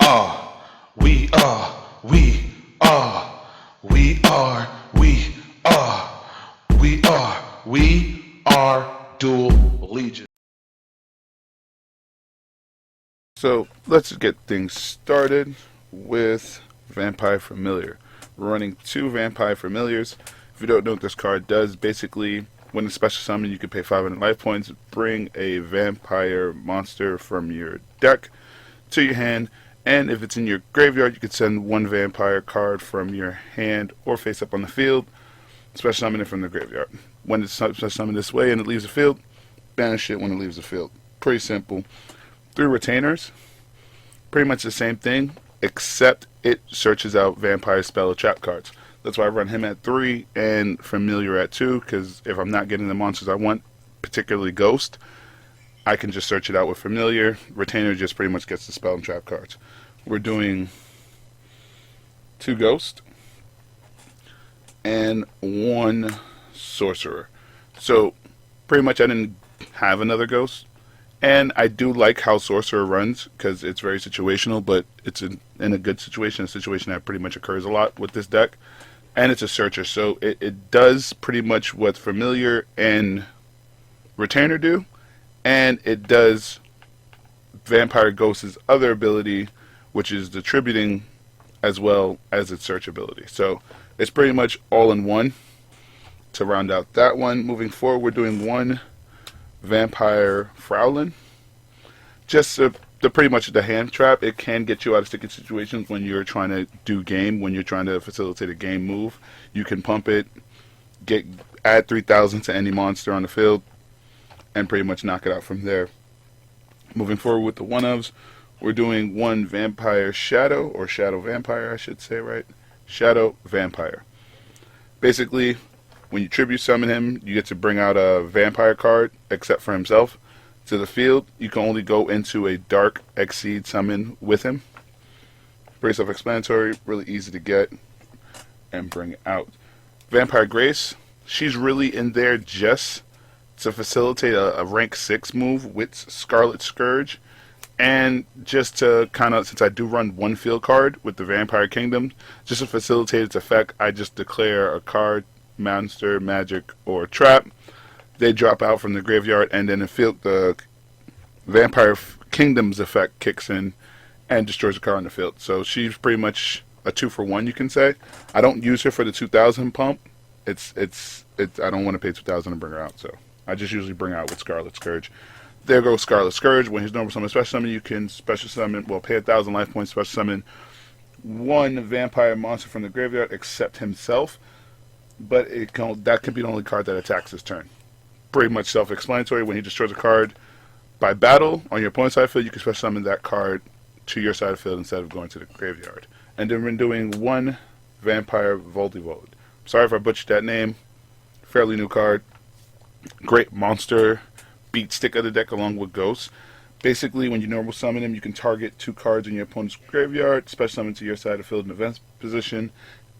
are, we are, we are, we are, we are, we are Duel Legion. So let's get things started with Vampire Familiar. We're running 2 Vampire Familiars. If you don't know what this card does, basically when it's special summon you can pay 500 life points, bring a vampire monster from your deck to your hand, and if it's in your graveyard you could send 1 vampire card from your hand or face up on the field, special summon it from the graveyard. When it's special summoned this way and it leaves the field, banish it when it leaves the field. Pretty simple. 3 retainers, pretty much the same thing, except it searches out vampire spell or trap cards. That's why I run him at 3 and Familiar at 2, because if I'm not getting the monsters I want, particularly Ghost, I can just search it out with Familiar. Retainer just pretty much gets the spell and trap cards. We're doing 2 Ghost and 1 Sorcerer. So pretty much I didn't have another Ghost. And I do like how Sorcerer runs, because it's very situational, but it's in a good situation, a situation that pretty much occurs a lot with this deck. And it's a Searcher, so it does pretty much what Familiar and Retainer do, and it does Vampire Ghost's other ability, which is Distributing, as well as its Search ability. So it's pretty much all in one to round out that one. Moving forward, we're doing 1 Vampire Frowlin. Just the pretty much the hand trap. It can get you out of sticky situations when you're trying to do game, when you're trying to facilitate a game move. You can pump it, add 3,000 to any monster on the field, and pretty much knock it out from there. Moving forward with the one-ofs, we're doing 1 Vampire Shadow, or Shadow Vampire I should say, right? Shadow Vampire. Basically, when you tribute summon him, you get to bring out a vampire card, except for himself, to the field. You can only go into a Dark Exceed summon with him. Pretty self-explanatory, really easy to get and bring out. Vampire Grace, she's really in there just to facilitate a rank 6 move with Scarlet Scourge, and just to kind of, since I do run 1 field card with the Vampire Kingdom, just to facilitate its effect, I just declare a card, monster, magic, or trap. They drop out from the graveyard, and then the Vampire Kingdom's effect kicks in and destroys the card on the field. So she's pretty much a 2-for-1, you can say. I don't use her for the 2,000 pump. I don't want to pay 2,000 to bring her out, so I just usually bring her out with Scarlet Scourge. There goes Scarlet Scourge. When he's normal summon, special summon, you can special summon, well, pay 1,000 life points, special summon 1 vampire monster from the graveyard except himself, but that can be the only card that attacks his turn. Pretty much self-explanatory. When he destroys a card by battle on your opponent's side of the field, you can special summon that card to your side of the field instead of going to the graveyard. And then we're doing 1 Vampire Voldivolt. Sorry if I butchered that name. Fairly new card. Great monster beat stick of the deck along with Ghosts. Basically, when you normal summon him, you can target 2 cards in your opponent's graveyard, special summon to your side of the field in event position,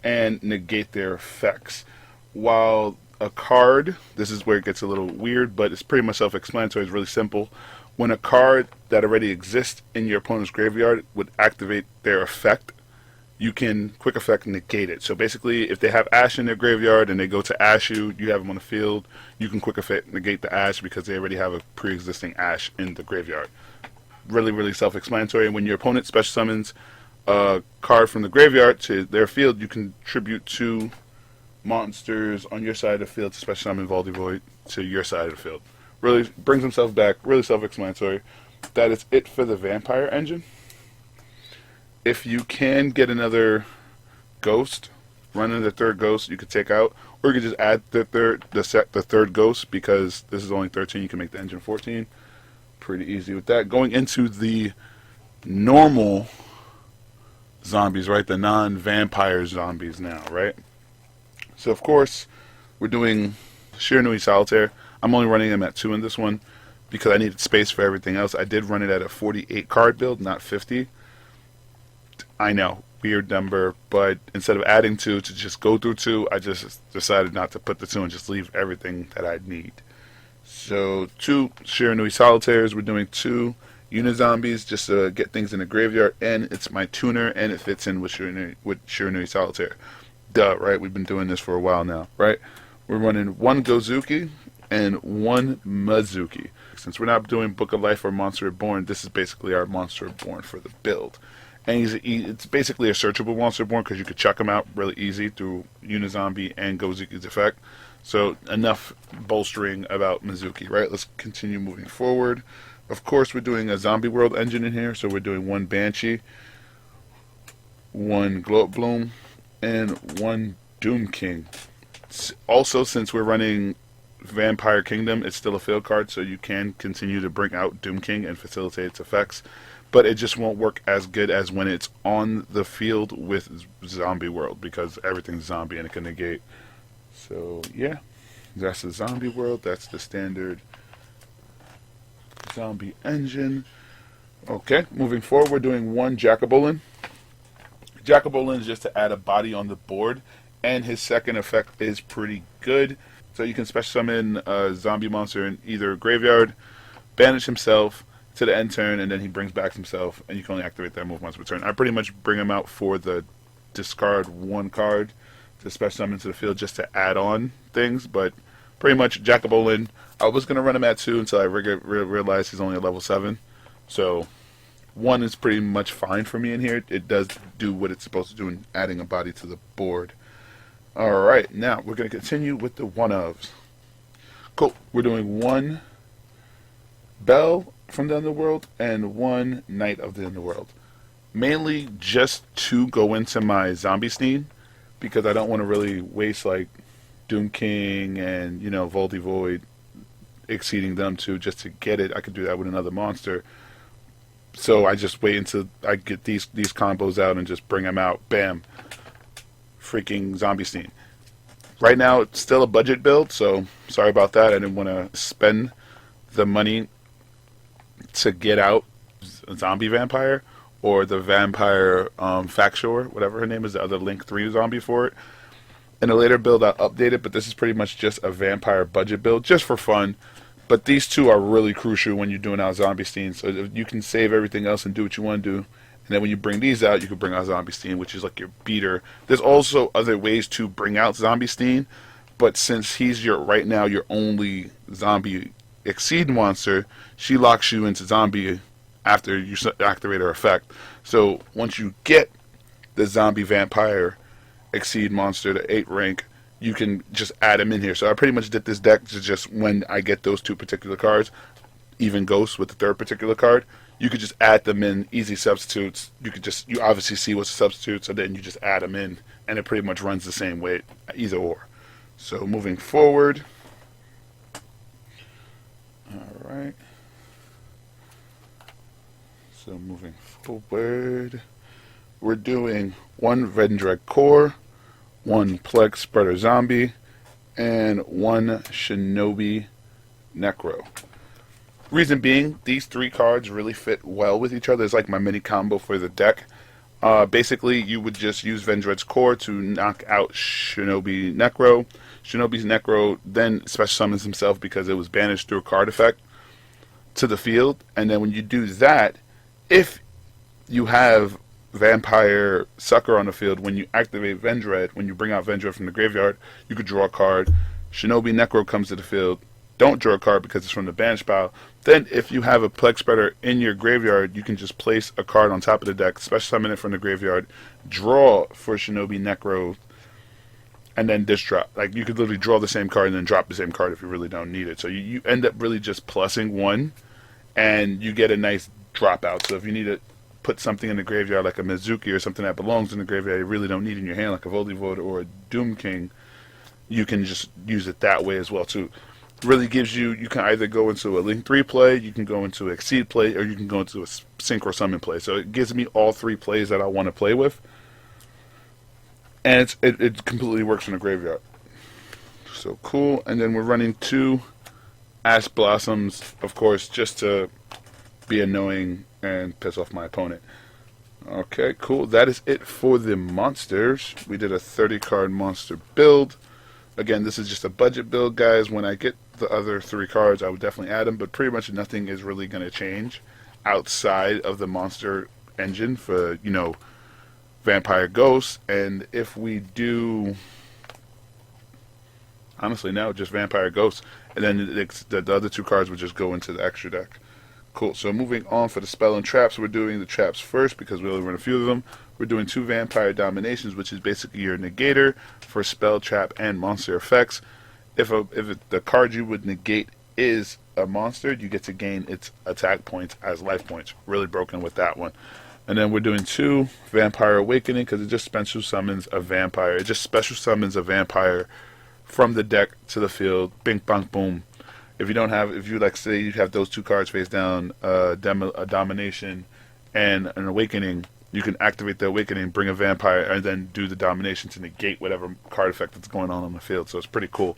and negate their effects. While a card, this is where it gets a little weird, but it's pretty much self-explanatory, it's really simple. When a card that already exists in your opponent's graveyard would activate their effect, you can quick effect negate it. So basically, if they have Ash in their graveyard and they go to Ash you have them on the field, you can quick effect negate the Ash because they already have a pre-existing Ash in the graveyard. Really, really self-explanatory. And when your opponent special summons a card from the graveyard to their field, you can tribute 2 monsters on your side of the field to special summon Voldivoid to your side of the field. Really brings himself back, really self-explanatory. That is it for the Vampire engine. If you can get another Ghost, run in the 3rd Ghost you could take out, or you could just add the third Ghost, because this is only 13, you can make the engine 14. Pretty easy with that. Going into the normal zombies, right? The non-vampire zombies now, right? So of course, we're doing Shiranui Solitaire. I'm only running them at 2 in this one because I needed space for everything else. I did run it at a 48 card build, not 50. I know, weird number, but instead of adding 2 to just go through 2, I just decided not to put the 2 and just leave everything that I need. So 2 Shiranui Solitaires. We're doing 2 Unizombies just to get things in the graveyard, and it's my tuner, and it fits in with Shiranui Solitaire. Duh, right? We've been doing this for a while now, right? We're running one Gozuki and one Mizuki. Since we're not doing Book of Life or Monster Reborn, this is basically our Monster Reborn for the build. And it's basically a searchable Monster Reborn because you could chuck him out really easy through Unizombie and Gozuki's effect. So enough bolstering about Mizuki, right? Let's continue moving forward. Of course, we're doing a Zombie World engine in here, so we're doing one Banshee, one Glow Up Bloom, and one Doom King. Also, since we're running Vampire Kingdom, it's still a field card, so you can continue to bring out Doom King and facilitate its effects, but it just won't work as good as when it's on the field with Zombie World, because everything's zombie and it can negate. So, yeah, that's the Zombie World, that's the standard zombie engine. Okay, moving forward, we're doing one Jacobulin. Jacobulin is just to add a body on the board, and his second effect is pretty good. So you can special summon a zombie monster in either graveyard, banish himself to the end turn, and then he brings back himself, and you can only activate that move once per turn. I pretty much bring him out for the discard one card to special summon to the field just to add on things, but pretty much Jacobulin, I was going to run him at 2 until I realized he's only a level 7. So 1 is pretty much fine for me in here. It does do what it's supposed to do in adding a body to the board. Alright, now we're going to continue with the one-ofs. Cool. We're doing one Bell from the Underworld and one Knight of the Underworld. Mainly just to go into my zombie scene, because I don't want to really waste like Doom King and, you know, Voldy Void exceeding them too just to get it. I could do that with another monster. So I just wait until I get these combos out and just bring them out. Bam. Freaking zombie scene. Right now it's still a budget build, so sorry about that. I didn't want to spend the money to get out a zombie vampire or the vampire Facture, whatever her name is, the other Link 3 zombie for it. In a later build I'll update it, but this is pretty much just a vampire budget build, just for fun. But these two are really crucial when you're doing out zombie scenes, so you can save everything else and do what you want to do. And then when you bring these out, you can bring out Zombie Steen, which is like your beater. There's also other ways to bring out Zombie Steen, but since he's right now your only zombie exceed monster, she locks you into zombie after you activate her effect. So once you get the zombie vampire exceed monster to 8 rank, you can just add him in here. So I pretty much did this deck to just when I get those 2 particular cards, even Ghost with the 3rd particular card, you could just add them in, easy substitutes. You obviously see what's a substitute, so then you just add them in, and it pretty much runs the same way, either or. So moving forward. Alright. So moving forward, we're doing one Vendread Core, one Plague Spreader Zombie, and one Shinobi Necro. Reason being, these 3 cards really fit well with each other. It's like my mini combo for the deck. Basically, you would just use Vendread's Core to knock out Shinobi Necro. Shinobi's Necro then special summons himself because it was banished through a card effect to the field. And then when you do that, if you have Vampire Sucker on the field, when you activate Vendread, when you bring out Vendread from the graveyard, you could draw a card. Shinobi Necro comes to the field. Don't draw a card because it's from the banish pile. Then if you have a Plague Spreader in your graveyard, you can just place a card on top of the deck, special summon it from the graveyard, draw for Shinobi Necro, and then disc drop. Like, you could literally draw the same card and then drop the same card if you really don't need it. So you end up really just plussing 1, and you get a nice drop out. So if you need to put something in the graveyard like a Mizuki or something that belongs in the graveyard you really don't need in your hand, like a Voldy Void or a Doom King, you can just use it that way as well too. Really gives you can either go into a Link 3 play, you can go into Exceed play, or you can go into a Synchro Summon play. So it gives me all 3 plays that I want to play with. And it completely works in the graveyard. So cool. And then we're running 2 Ash Blossoms, of course, just to be annoying and piss off my opponent. Okay, cool. That is it for the monsters. We did a 30-card monster build. Again, this is just a budget build, guys. When I get the other 3 cards, I would definitely add them, but pretty much nothing is really going to change outside of the monster engine for, vampire ghosts. And if we do, honestly, now just vampire ghosts, and then the other two cards would just go into the extra deck. Cool. So moving on for the spell and traps, we're doing the traps first because we only run a few of them. We're doing 2 vampire dominations, which is basically your negator for spell, trap, and monster effects. If the card you would negate is a monster, you get to gain its attack points as life points. Really broken with that one. And then we're doing 2 vampire awakening because it just special summons a vampire. It just special summons a vampire from the deck to the field. Bing, bang, boom. If you like, say you have those 2 cards face down, a domination and an awakening, you can activate the awakening, bring a vampire, and then do the domination to negate whatever card effect that's going on the field. So it's pretty cool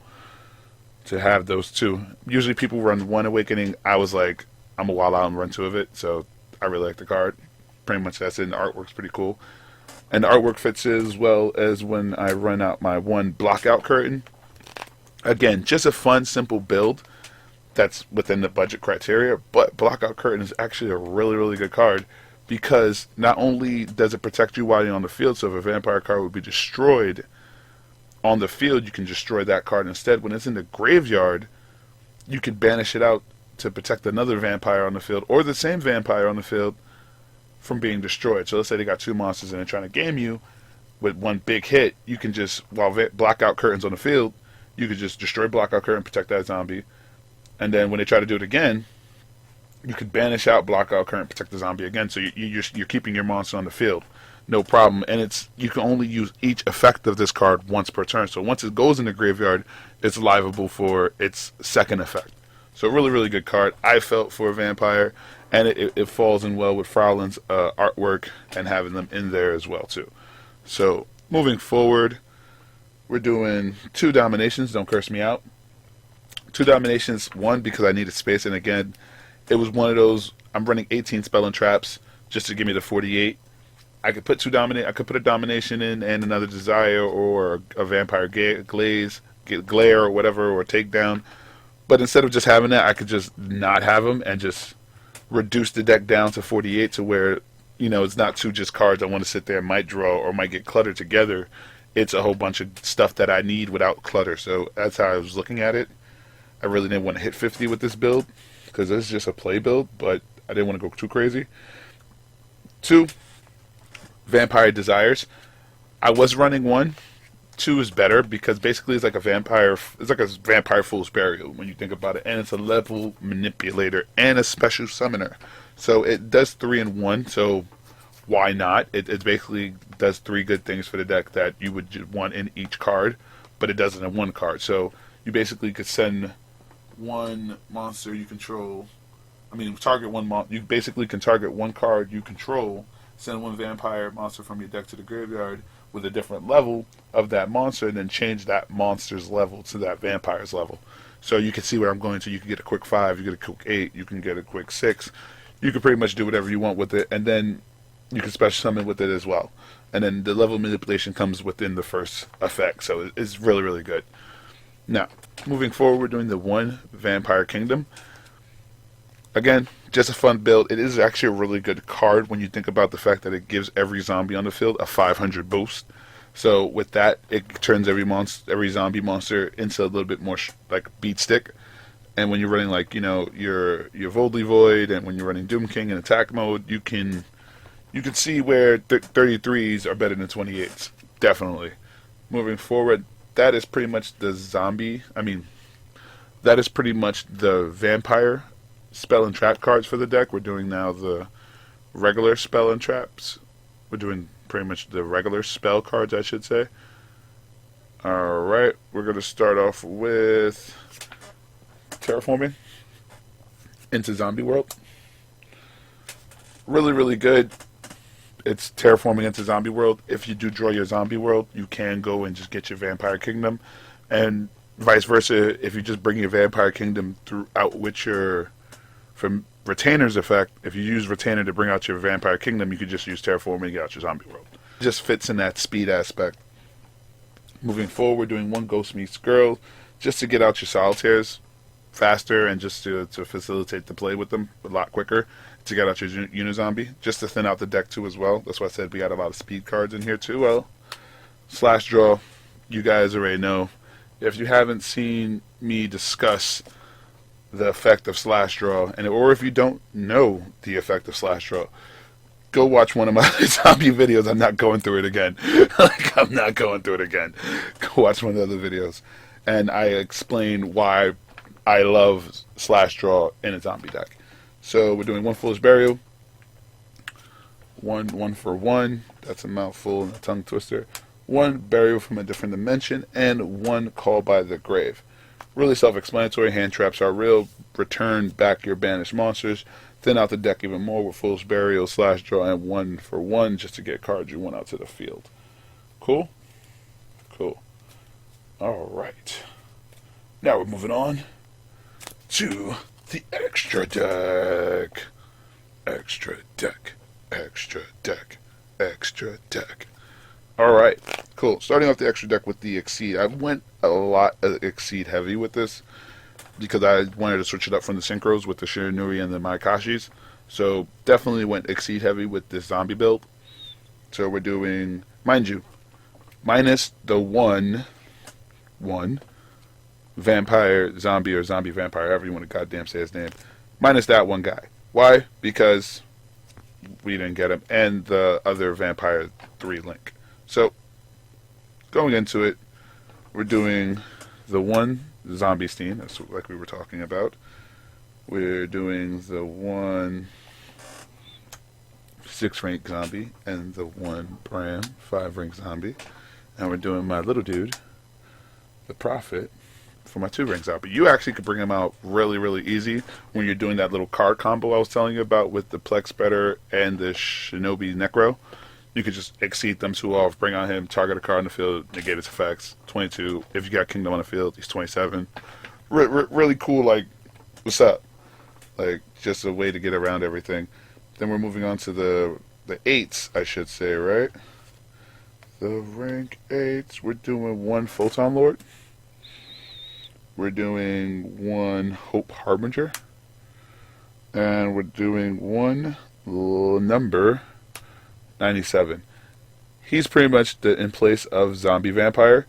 to have those 2. Usually people run 1 awakening. I was like, I'm a wild out and run 2 of it. So I really like the card. Pretty much that's it. And the artwork's pretty cool. And the artwork fits as well as when I run out my 1 blockout curtain. Again, just a fun, simple build that's within the budget criteria, but blockout curtain is actually a really, really good card because not only does it protect you while you're on the field, so if a vampire card would be destroyed on the field, you can destroy that card instead. When it's in the graveyard, you can banish it out to protect another vampire on the field or the same vampire on the field from being destroyed. So let's say they got 2 monsters and they're trying to game you with 1 big hit, you can just, while blockout curtain's on the field, you could just destroy blockout curtain, protect that zombie. And then when they try to do it again, you could banish out blockout current, protect the zombie again. So you're keeping your monster on the field, no problem. And you can only use each effect of this card once per turn. So once it goes in the graveyard, it's liveable for its second effect. So really, really good card. I felt for a vampire, and it falls in well with Frowlin's artwork and having them in there as well too. So moving forward, we're doing 2 dominations. Don't curse me out. 2 dominations, 1 because I needed space, and again, it was one of those, I'm running 18 spell and traps just to give me the 48. I could put I could put a domination in and another desire or a vampire glare or whatever, or takedown. But instead of just having that, I could just not have them and just reduce the deck down to 48 to where, it's not 2 just cards I want to sit there and might draw or might get cluttered together. It's a whole bunch of stuff that I need without clutter. So that's how I was looking at it. I really didn't want to hit 50 with this build because this is just a play build, but I didn't want to go too crazy. 2 vampire desires. I was running 1. 2 is better because basically it's like a vampire fool's burial when you think about it, and it's a level manipulator and a special summoner. So it does 3 in 1. So why not? It basically does 3 good things for the deck that you would want in each card, but it does it in 1 card. So you basically could send 1 monster you control. Target 1 you basically can target 1 card you control, send 1 vampire monster from your deck to the graveyard with a different level of that monster, and then change that monster's level to that vampire's level. So you can see where I'm going to. You can get a quick 5, you get a quick 8, you can get a quick 6. You can pretty much do whatever you want with it, and then you can special summon with it as well. And then the level of manipulation comes within the first effect, so it's really, really good. Now, moving forward, we're doing the 1 Vampire Kingdom. Again, just a fun build. It is actually a really good card when you think about the fact that it gives every zombie on the field a 500 boost. So with that, it turns every zombie monster into a little bit more like beat stick. And when you're running your Voldly Void, and when you're running Doom King in attack mode, you can see where 33s are better than 28s. Definitely. Moving forward, that is pretty much the that is pretty much the vampire spell and trap cards for the deck. We're doing now the regular spell and traps. We're doing pretty much the regular spell cards, I should say. Alright, we're going to start off with Terraforming into Zombie World. Really, really good. It's Terraforming into Zombie World. If you do draw your Zombie World, you can go and just get your Vampire Kingdom. And vice versa, if you just bring your Vampire Kingdom throughout with from Retainer's effect, if you use Retainer to bring out your Vampire Kingdom, you could just use Terraforming to get out your Zombie World. It just fits in that speed aspect. Moving forward, we're doing 1 Ghost Meets Girl just to get out your Solitaires faster and just to facilitate the play with them a lot quicker. to get out your Unizombie, just to thin out the deck too as well. That's why I said we got a lot of speed cards in here too. Well, Slash Draw, you guys already know. If you haven't seen me discuss the effect of Slash Draw, or if you don't know the effect of Slash Draw, go watch one of my zombie videos. I'm not going through it again. I'm not going through it again. Go watch one of the other videos. And I explain why I love Slash Draw in a zombie deck. So we're doing one Foolish Burial, one for one. That's a mouthful and a tongue twister. One Burial from a Different Dimension, and one Call by the Grave. Really self-explanatory. Hand traps are real. Return back your banished monsters. Thin out the deck even more with Foolish Burial, Slash Draw, and one for one just to get cards you want out to the field. Cool? Cool. Alright. Now we're moving on to the extra deck. Extra deck. Extra deck. Extra deck. Alright, cool. Starting off the extra deck with the Exceed. I went a lot Exceed heavy with this because I wanted to switch it up from the Synchros with the Shiranui and the Maikashis. So definitely went Exceed heavy with this zombie build. So we're doing, mind you, minus the one vampire zombie or zombie vampire, however you want to goddamn say his name. Minus that one guy. Why? Because we didn't get him. And the other vampire 3 link. So, going into it, we're doing the one zombie steam, that's like we were talking about. We're doing the one 6-rank zombie and the one Bram 5-rank zombie. And we're doing my little dude, the Prophet, for my 2-rank zombie. You actually could bring him out really, really easy when you're doing that little card combo I was telling you about with the Plex Spreader and the Shinobi Necro. You could just exceed them 2 off, bring on him, target a card in the field, negate its effects. 22. If you got Kingdom on the field, he's 27. Really cool, like, what's up? Like, just a way to get around everything. Then we're moving on to the 8s, I should say, right? The rank 8s. We're doing one Photon Lord. We're doing one Hope Harbinger. And we're doing one number 97. He's pretty much in place of Zombie Vampire,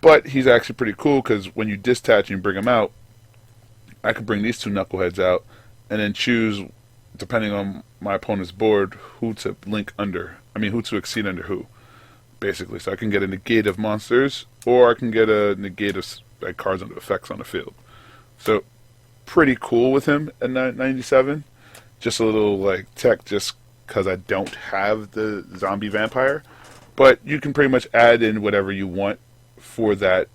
but he's actually pretty cool because when you dispatch and bring him out, I could bring these 2 knuckleheads out and then choose, depending on my opponent's board, who to link under. Who to exceed under who, basically. So I can get a negate of monsters, or I can get a negate of like, cards under effects on the field. So pretty cool with him at 97. Just a little like tech, just because I don't have the zombie vampire, but you can pretty much add in whatever you want for that,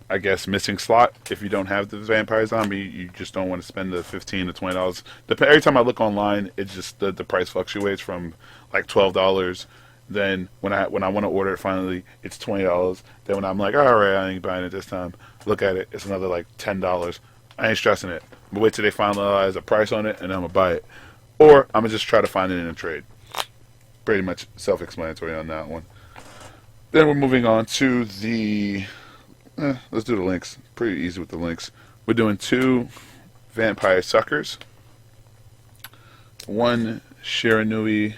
I guess, missing slot. If you don't have the vampire zombie, you just don't want to spend the $15 to $20. Every time I look online, it's just the price fluctuates from like $12. Then when I want to order it finally, it's $20. Then when I'm like, all right, I ain't buying it this time, look at it, it's another like $10. I ain't stressing it. But wait till they finalize a price on it, and then I'm gonna buy it. Or I'm going to just try to find it in a trade. Pretty much self-explanatory on that one. Then we're moving on to the... let's do the links. Pretty easy with the links. We're doing 2 Vampire Suckers. 1 Shiranui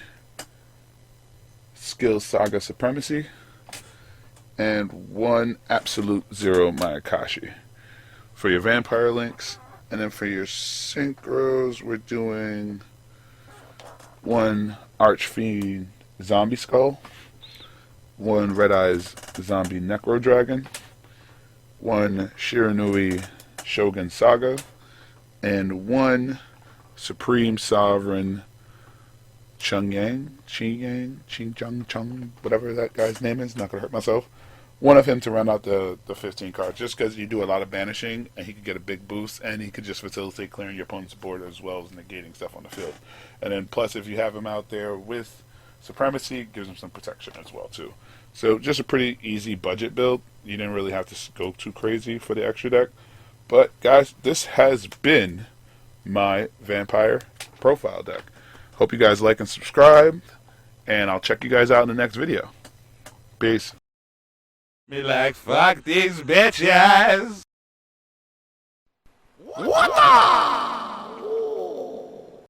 Skill Saga Supremacy. And 1 Absolute Zero Mayakashi. For your Vampire links. And then for your Synchros, we're doing... 1 Archfiend Zombie Skull, 1 Red Eyes Zombie Necro Dragon, 1 Shiranui Shogun Saga, and 1 Supreme Sovereign Ching Chung, whatever that guy's name is, not going to hurt myself. One of him to run out the 15 cards, just because you do a lot of banishing, and he could get a big boost, and he could just facilitate clearing your opponent's board as well as negating stuff on the field. And then plus, if you have him out there with Supremacy, it gives him some protection as well too. So just a pretty easy budget build. You didn't really have to go too crazy for the extra deck. But guys, this has been my Vampire Profile deck. Hope you guys like and subscribe, and I'll check you guys out in the next video. Peace. Me like fuck these bitches. What?